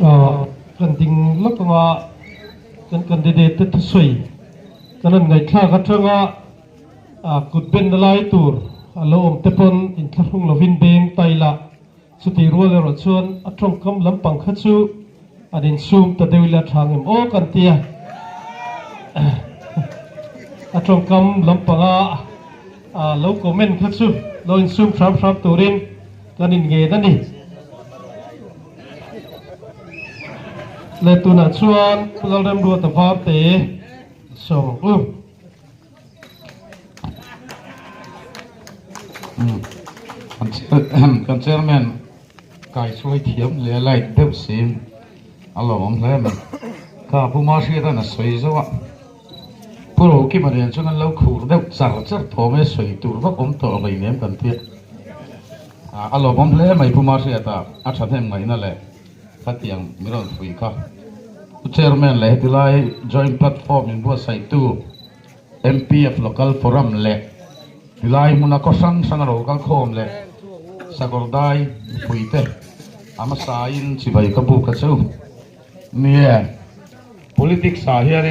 กันดิ่งลักงากันเด็ดๆที่สวยกันนั้นไงข้ากันช่างกุดเป็นอะไรตัวเราอมเตปนอินทรุ่งลวินเบงไตละสุดที่รัวเลยรถชวนตรงคำลำปังขัดชูอันนี้ซูมตัดเดวิลทางเอ็มโอกันเตียตรงคำลำปังเราคอมเมนต์ขัดชูเราอินซูมครับตัวเองกันอินเกนั่นนี่เลยตัวนั้นชวนเราเริ่มดูแต่ภาพเตะส่งกันเชื่อมันกายช่วยเทียมเลี้ยไหลเดือบซีมอารมณ์เลยมันข้าผู้มาเชื่อท่านสวยจังวะผู้รู้กี่มาเรียนช่วงนั้นเราขู่เดือบจัดโถไม่สวยตัวว่าผมตัวอะไรเนี่ยกันเพี้ยอารมณ์เลยไม่ผู้มาเชื่อตาอัศจรรย์ไม่นั่นแหละขัดยังไม่รอดคุยค่ะผู้เชื่อมันเลยที่ไล่ join platform ในบัวใส่ตู้ MPF local forum เลยที่ไล่มุนักสังเราก็โคมเลยสักวันได้คุยเตะอามาสายน์สิบายกับบุกกระชูเนี่ย politics สายอะไร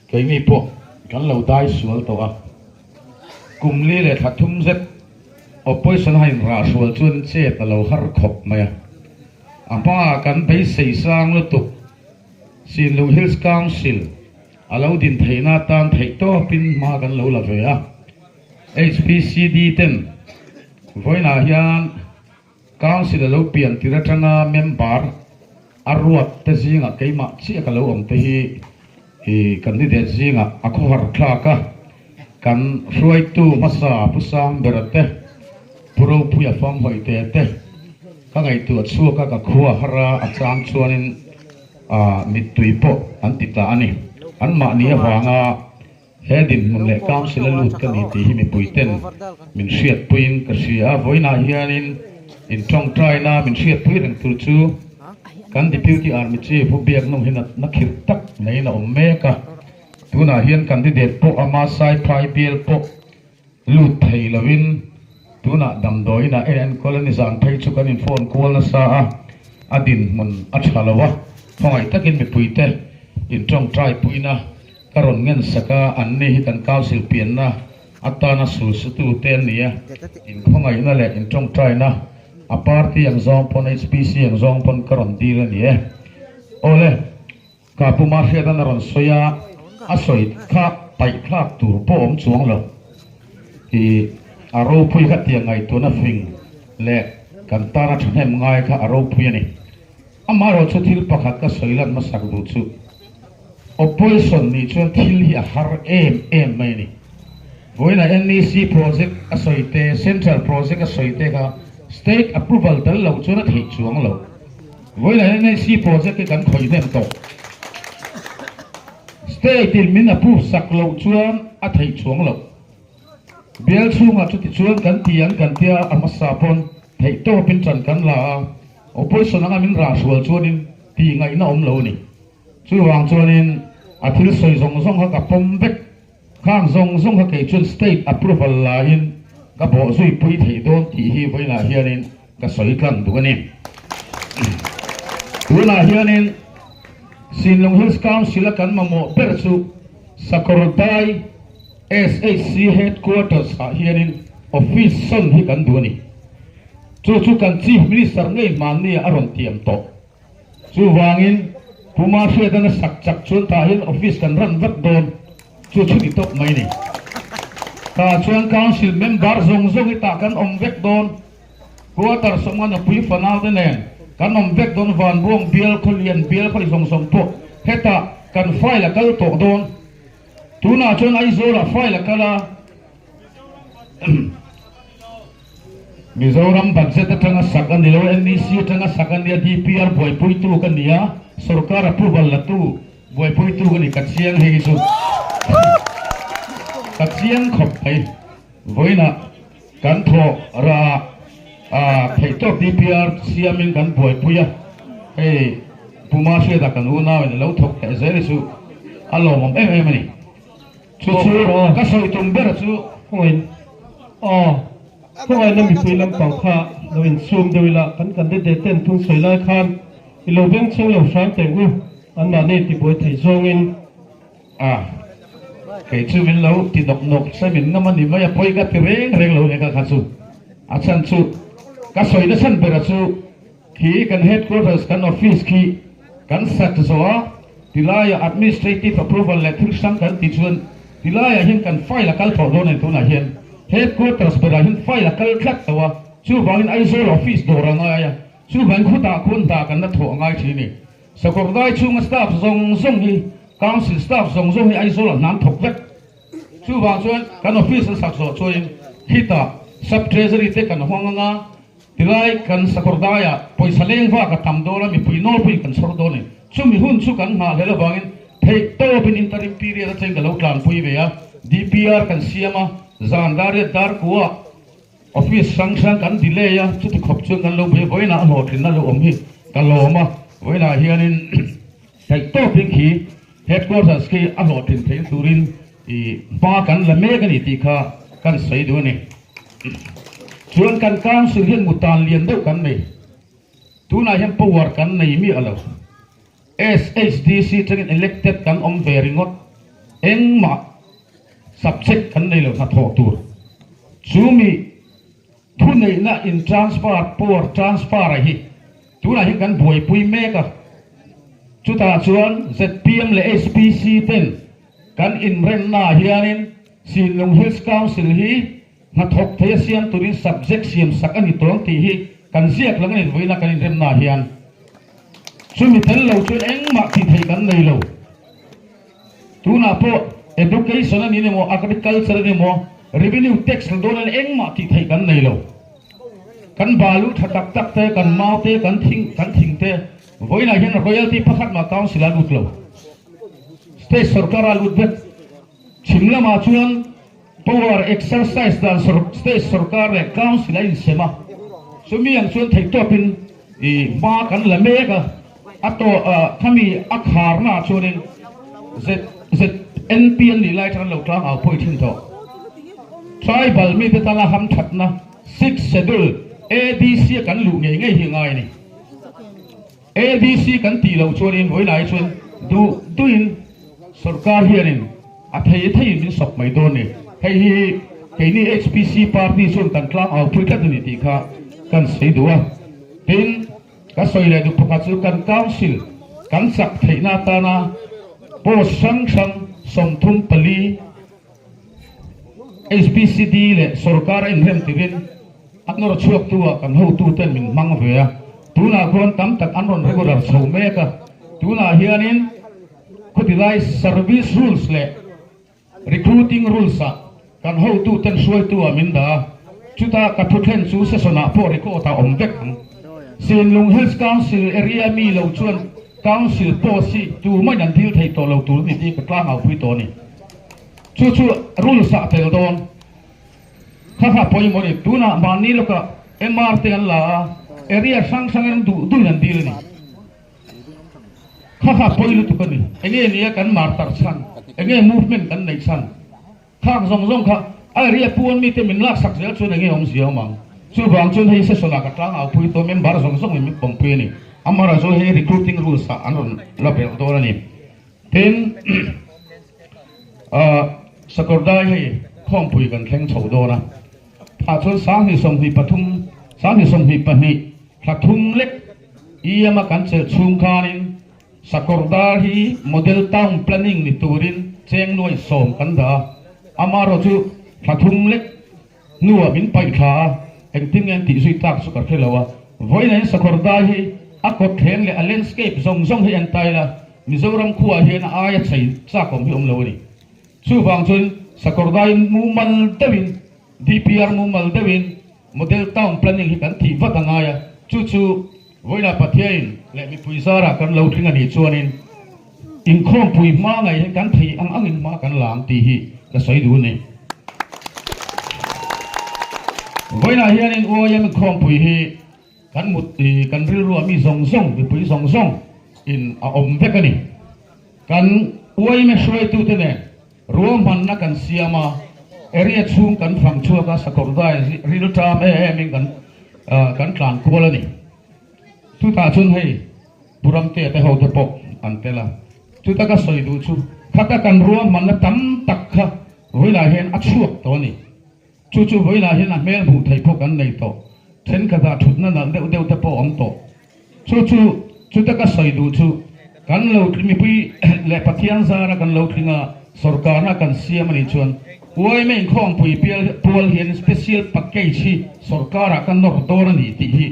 เคยมีพวกกันเราได้สวนตัวกลุ่มนี้เลยถ้าทุ่มเสร็จ opposition ให้ราชวนชวนเจ็ดเราหาขบไหมอ่ะป้ากันไปใส่สร้างแล้วตุกสินลูฮิลส์คังซิลเราดินไทยนาตันไทยโตปินมากันเราละเวีย HPCD เต็มวันนี้ยันคังซิลเราเปลี่ยนที่รัฐงาเมมเบอร์อารวดเตจิงะเกี่ยมาเชี่ยกันเราอมเตฮีกันที่เดจิงะอักขวารคลากะกันรวยตู้มาสาผู้สร้างเบรเตผู้รู้ผู้ยฟังหอยเตเตก็ไงตัวชั่วก็ขัวหราอาจารย์ชวนินมิตุยโปอันติดานี่อันมาเนี่ยฟังเฮดินมันเล็กการสิลลุดกันนี่ที่มีปุยเต้นมินเชียดปุยนกระเสียไว้นาเฮียนินอินช่องใจนามินเชียดปุยถึงตุจูกันที่พิวที่อาร์มิจีผู้เบียกนุ่งหินนักขิดตักในน่ะอมเมกะตัวนาเฮียนกันที่เด็ดโปอามาไซพายเบียลโปลุดไทยลวินตัวน่ะดำโดยน่ะคอลนิสานไทยชุกันอินโฟนควอลนาซาอดินมันอัจฉริยะพอไงตะกินมีปุยเตอินช่องใจปุยนะกระรอนเงินสักอันนี้กันก้าวสิลเปียนนะอัตตานะสูสตูเตนเนี่ยอินพอไงนั่นแหละอินช่องใจนะอาปาร์ตี้ยังซองพอน HPC ยังซองพอนกระรอนดีเลยเนี่ยโอ้เลยกับผู้มาเสียดันรอนสวยอาศัยข้าไปคลาดตัวพ่ออมสวงเลยที่อารมณ์พุยขัดยังไงตัวนั้นฟิงเละกันตาหน้าฉันให้มึงไงข้าอารมณ์พุยนี่อามาเราชุดที่ปักหักก็สวยลันมาสักดูชุด opposition นี่ชวนที่ลีหาร์เอ็มไม่นี่วันนั้น NEC project อาศัยเตะ central project อาศัยเตะก็ state approval แต่เราชวนที่ช่วงเราวันนั้น NEC project กันคอยเล่นต่อ state ที่มิน approve สักเราชวนอาทิตย์ช่วงเราเบลช่วงอาทิตย์ชวนกันเตียงกันเตียอามาสาพนให้โตเป็นจันกันละ opposition นั่งมินราชวชวนินที่ไงน่าอมเรานี่ช่วงชวนินอาทิตย์สวยส่งเขากับปมเบ็ดข้างส่งเขาเกี่ยวชวน state approval ลายินก็บอกช่วยปุยที่โดนที่ฮีไว้นาเฮียนินก็สวยกันตัวนี้ตัวนาเฮียนินสินลงฮิลส์คังซิลกันมาโมเปิดสุสกอร์ไดSHC headquarters เฮียนินออฟฟิศส่งให้กันดูนี่จู่กัน Chief Minister ไงมันนี่อารมณ์เตรียมโตจู่วางินผู้มาเชื่อดันสักจักชวนตาเห็นออฟฟิศกันรันวัดโดนจู่ที่โตไม่นี่ตาชวนคังซิลเมมเบอร์ส่งให้ตากันอมเวกโดนกัวตาสมานปุยฟันเอาเน่กันอมเวกโดนวันบวงเบียลคนเรียนเบียลคนส่งพวกเฮตากันไฟละกันตกโดนตัวน่าชวนไอโซล่าไฟละกันละมิโซรัมบัตเซตทั้งสักกันเดียว NEC ทั้งสักกันเดียว DPR บอยปุยตู้กันเนี่ยสุรการพูดว่าละตู้บอยปุยตู้กันนี่กัดเสียงให้สุดกัดเสียงขบไปบอยน่ะกันโทรราไทยโต DPR เสียมิงกันบอยปุยเฮ้ผู้มาเชื่อกันอูน่าเนี่ยเราถกแต่เสรีสุอารมณ์มันนี่ชูก็สวยตรงเบอร์ชูโอ้ยพวกไอ้นั่นมีปีลำเป่าข้าเราเห็นซูมดูละกันเด็ดเต้นทุ่งสวยลายคัน lâu bên trong lâu sáng tiền u anh mà nên thì buổi thầy zong in cái chú mình lâu thì đọc nộp sai mình ngắm anh mà bôi cái rèn lâu này cả chú chân chú cái soi nó sân bờ chú khi cái headquarters cái office khi cái set rồi thì lại administrative approval letter sang cái thì chuẩn thì lại hiện cái file là cái phổ đồ này tôi là hiện headquarters bờ hiện file là cái khác tao chú bảo hiện ISO office đồ ra ngay chú bảo khu ta cái nó thua ngay chỉ này sau cuộc đại chung staff zong hi council staff zong hi ISO là nam thuộc vết chú bảo cho cái office sắc rồi cho hita sub treasury te kan honganga tilai kan sakordaya poisa lengwa ka tamdola mi puinol pui kan sordo ne chumi hun chu kan ha hela bangin thei to bin interim period cheng ka loklan pui ve ya DPR kan siama zandare dar kuwa office sang kan delay ya chu ti khop chu kan lo be boina ho thin na lo om hi ka lo ma boina hianin thei to bin khi headquarters ki a ho thin thei turin i pa kan la me kan ti kha kan sei do ne chuan kan council hian mutan lian deuh kan nei tuna hian power kan nei mi alo SHDC tengin elected kan om veringot engma subject kan nei lo na tho tur chumi thunei na in transfer power transfer hi tuna hian kan boi pui me ka chuta chuan ZPM le SPC ten kan in ren na hianin Silong Hills Council hi na thok thei siam turin subject siam sakani tong ti hi kan ziak lang in voina kan rem na hian chumi tel lo chu engma ti thei kan nei lo tuna po education ani ne mo agriculture ni mo revenue tax don engma ti thei kan nei lo kan balu thatak tak te kan mau te kan thing te voina hian royalty pakhat ma council a lut lo state sarkar a lut bet chimla ma chuan power exercise dan state sarkar le council in sema sumi ang chuan thei topin I ma kan la meka ato khami akhar na chuanin z NPN ni lai tran lo tlang au poi thin to tribal mi te tala ham thatna 6 schedule ADC kan lu ngei ngei hi ngai ni ADC kan ti lo chuanin voi lai chuan duin sarkar hianin a thei min sop mai don ni hei hi keini HPC party sun kan tlang au pui kat ni ti kha kan sei duwa tin ka soile du pakha chu kan council kan sak theina ta na po sang som thum pali HPCD le sarkar in rem tirin aknor chuak tuwa kan ho tu ten min mang ve a tuna kon tam tak anron regular so meka tuna hianin khutilai service rules le recruiting rules a kan ho tu ten suai tu amin da chuta ka thuthen chu se sona po reko ta om vek ang Silong Hills Council area mi lo chuan council policy tu mai nan thil thei to lo tur ni ti ka tlang au pui to ni chu rules a tel don kha poi mo ni tuna mani lo ka MRT an la area sang an du nan dil ni kha poi lu tu ka ni enge ni kan mar tar san enge movement kan nei san khang zong kha area puan mi te min lak sak zel chu enge om sia mang chu bang chun hei se sona ka tlang au pui to member zong mi pom pe ni amara zo he recruiting rules a anon la pe to ni ten sakordai hei khom pui kan thleng chho do na pha chun sang hi som hi pahni thlathum lek iama kan chel chung khanin sakordar hi model town planning ni turin cheng noi som kan da amaro chu thlathum lek nuwa min pai kha engting en ti zui tak su kar thelawa voina sakordar hi akot theng le landscape zong hi antaila mizoram khuwa hi na aya chai cha kom hi om lo ni chu bang chun sakordai mu mal dawin DPR mu mal dawin model town planning hi kan thi watangaya chu voina pathiain le mi puisara kan lo thing ani chuanin in khom pui ma ngai kan thi ang in ma kan lang ti hi ka soi du ni voina hianin oyam khom pui hi kan mut kan ril ru mi zong mi pui zong in a om vekani kan oi me shroi tu te ne ruam han na kan siama area chung kan phang chua ka sakordai ril tam min kan tlan kolani tu ta chun hei ปุรัมเตะแต่เขาเตะปกอันเตละชุดตะก็สวยดูชุดข้าตะกันรัวมันละตั้มตักค่ะเวลาเห็นอัดชวกตัวนี้ชูเวลาเห็นอันเมลผูไทยพวกกันในโตเช่นกระดาษชุดนั้นเดี๋ยวเตะปกอันโตชุดตะก็สวยดูชุดกันเราที่มีพี่เล่ปะเทียนซาระกันเราที่งาสรการนักกันเสียมันชวนวันไม่ข้องผู้เปียปัวเห็นสเปเชียลปักเกจที่สรการกันนอร์ดอร์นี่ที่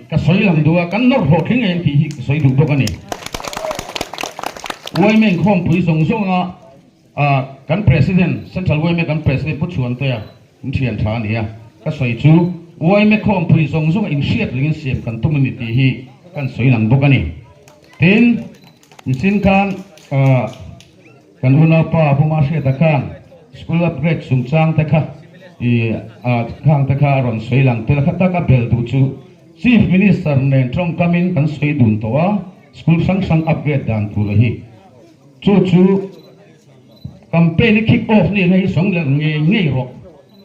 ก็สวยลำดัวกันนอร์ดทิ้งเองที่สวยดูพวกกันนี่วันไม่ข้องผู้ส่งกันประธานเซ็นทรัลวันไม่กันประธานผู้ชวนตัวมันเทียนชาเนี่ยก็สวยจูวันไม่ข้องผู้ส่งอินเชียร์หรือเสียมกันตุ้มนิติกันสวยลำดัวกันนี่ทีนสินค้ากันอุณหภูมิผู้มาเสียตะการสกุลอัปเกรดสูงจังตะค่ะข้างตะการรอนสวยหลังแต่ละขัดตะกับเบลดูจู Chief Minister เนี่ยตรงกำมินกันสวยดุนตัวสกุลสังอัปเกรดดันตัวเลยจูแคมเปญคิกออฟนี่ในสองเรื่องเงี้ยรอก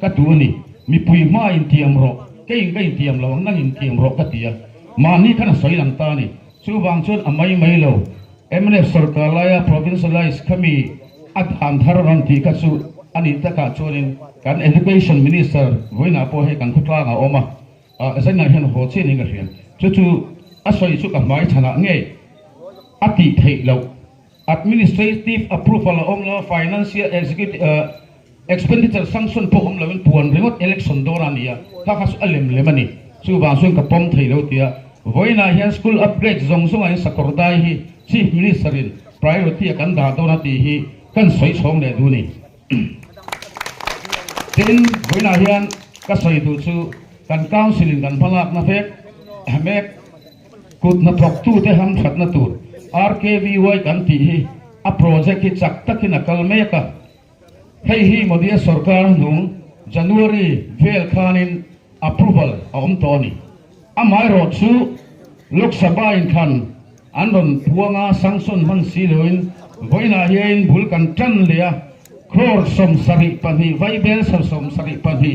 กัตัวนี่มีปุยมาอินเทียมรอกเก่งอินเทียมเรานั่งอินเทียมรอกกัตียมานี่ขนาดสวยหลังตานี่ชูบางชนอไม่เลวMNF สรการลาย provincialize ขมีอัดหันทารรันทีกัสูอันนี้ตะกัดชนินการ education minister วินาโพให้กันทุกลางเอาออกมาเส้นไหนเห็นหัวเช่นนี้ก็เห็นจู่ๆอาศัยสุขหมายชนะเงี้ยอติเทเรา administrative approval อมแล้ว financial expenditure sanction พวกอมแล้วเป็นปวนเรื่อง election โดนนี่ถ้าเขาสุดเล่มเลยมันนี่จู่บางส่วนกับป้อมเทเราเตียวินาเห็น school upgrade ส่งไอ้สักคนได้ที่ Chief Minister priority กันด่าโดนตีที่กันสวยชงเลยดูนี่ทีนี้วินาเห็นก็สวยดูจู่กันก้าวสิลินกันพลักนับเอกเมกกุดนับพกตู้เตะหันขัดนัตู RKVY กันตีที่a project ที่จักตักนักลเมกะให้ฮีโมดีสรการนุ่ง January เวลคานิน approval อมตัวนี้อาไม่รอดจู่ลูกสบายขันอันนั้นพวงอาสังสนมันสีเหลืองวินาเห็นบุลกันจันเลียครอสมสริปันหีไวเบลสมสริปันหี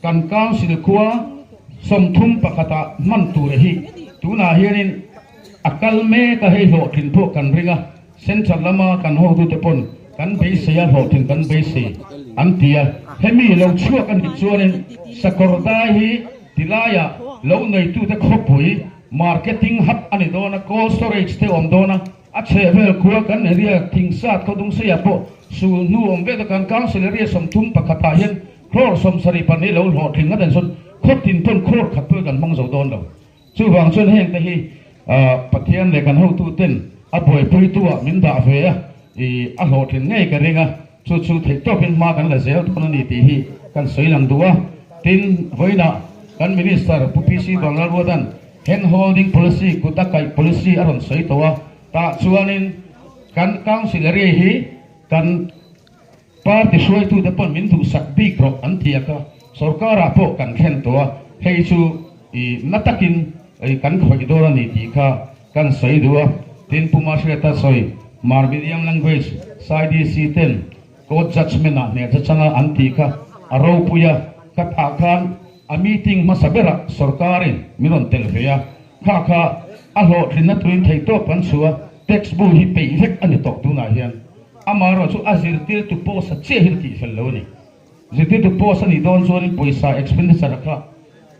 กันก้าวสิลคัวสมทุ่มปะกตามันตูเรหีตูนาเห็นอักลเมกะให้โหดินพวกกันริงะเส้นจัลละมากันโหดูเตปนกันเบสยาโหดินกันเบสอันเตียเฮมีเราชั่วกันดิจวนสกอร์ได้ฮีติลายะเราในตู้ตะครบหุยmarketing hub อันนี้โดนนะ cold storage เตอมโดนนะอัจฉริยะคัวกันเรียกทิ้งซาดเขาต้องเสียปะสู่นู่นเวทการก้าวสิเรียสมทุ่มปะกตาเห็นครอสมสริปันนี้เราหอทิ้งกันแต่ส่วนคดทิ้งต้นครอขัดเพื่อกันมองโซโดนเราจู่บางส่วนแห่งแต่ที่ปะเทียนในกันหูตู้เต้นอ่ะบ่อยปุยตัวมินดาเฟียอ่ะหอทิ้งง่ายกันเองอ่ะจู่ๆเทตัวเป็นมากันเลยเสียทุกคนนี่ที่กันสวยหลังตัวทิ้งไว้นะกันมินิสเตอร์ผู้พิชิตบางรัฐวัฒน์hand holding policy กุตไก policy อารมณ์สวยตัวตาชวนินกันก้าวสิเรียฮีกันปาร์ติช่วยตู้เดปนมินดูสักดีกรอบอันที่ก็สรการพวกกันเข็นตัวให้ชูนัตกินกันคอยดูรันนี่ที่ค่ะกันสวยตัวทินผู้มาเชื่อตาสวย Marbidium language สายดีสีเต้น code judgment เนี่ยจะชนะอันที่ค่ะอารมณ์ปุยกับอาการa meeting masabera sarkarin minon telfeya kha alo thinna tuin thei to pan suwa textbook hi pe effect ani tok tuna hian amaro chu azir til tu post che hil ti fel lo ni ziti tu post ani don zoni poisa expenditure kha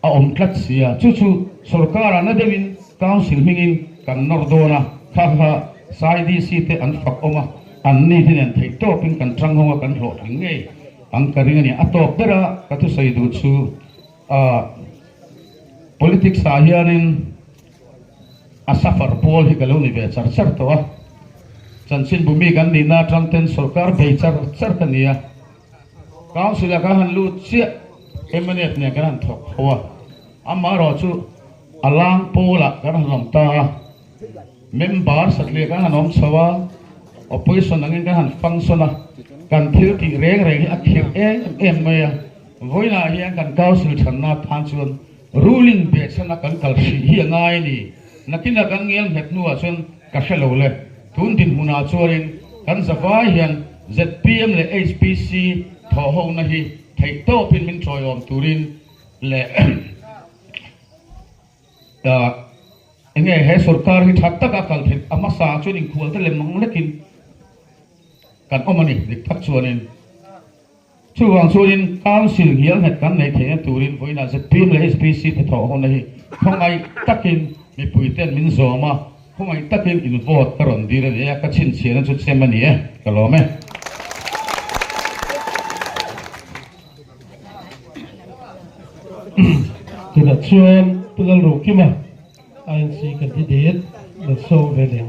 a om tlat sia chu sarkara na devin council mingin kan nordona kha sai di si te an fak oma an ni thinen thei to pin kan tranghonga kan hlo thingei ang karingani atok dera katu sai du chu politics ahianin asafar pol hi kaloni ve char to chanchin bumi kan ni na tramten sarkar be char kania council ka han lu che MNF ne kan thok hawa amaro chu alang pola kan lom ta member sakle kan anom sawa opposition angin kan function kan thil ti reng akhir em maya voina hian kan council thanna than chuan ruling be chana kan kalsi hi ngai ni nakina kan ngel het nuwa chuan ka shelo le tun din huna chuarin kan zawai hian ZPM le HPC tho ho na hi thei to pin min troyom turin le เงี้ยให้สุรการที่ทัดตะกักลเถิดอามาสาชนิงขวดทะเลมังเล็กินกันอมันนี่ดิทักชวนินช่วงชวนินการสิลเฮียงเหตุการณ์ในเทนตูรินไว้น่าจะพิมพ์เลย SPC ที่ถอคนนี้ทำไมตักินมีปุ๋ยเต้นมินโซมาทำไมตักินอินโวตกรอนดีเลยเนี่ยก็ชินเชียนจุดเซมันนี่ก็รู้ไหมคือนัดชวนตัวลูกขึ้นมาANC กันที่เด็ดนัดโซ่เวลิง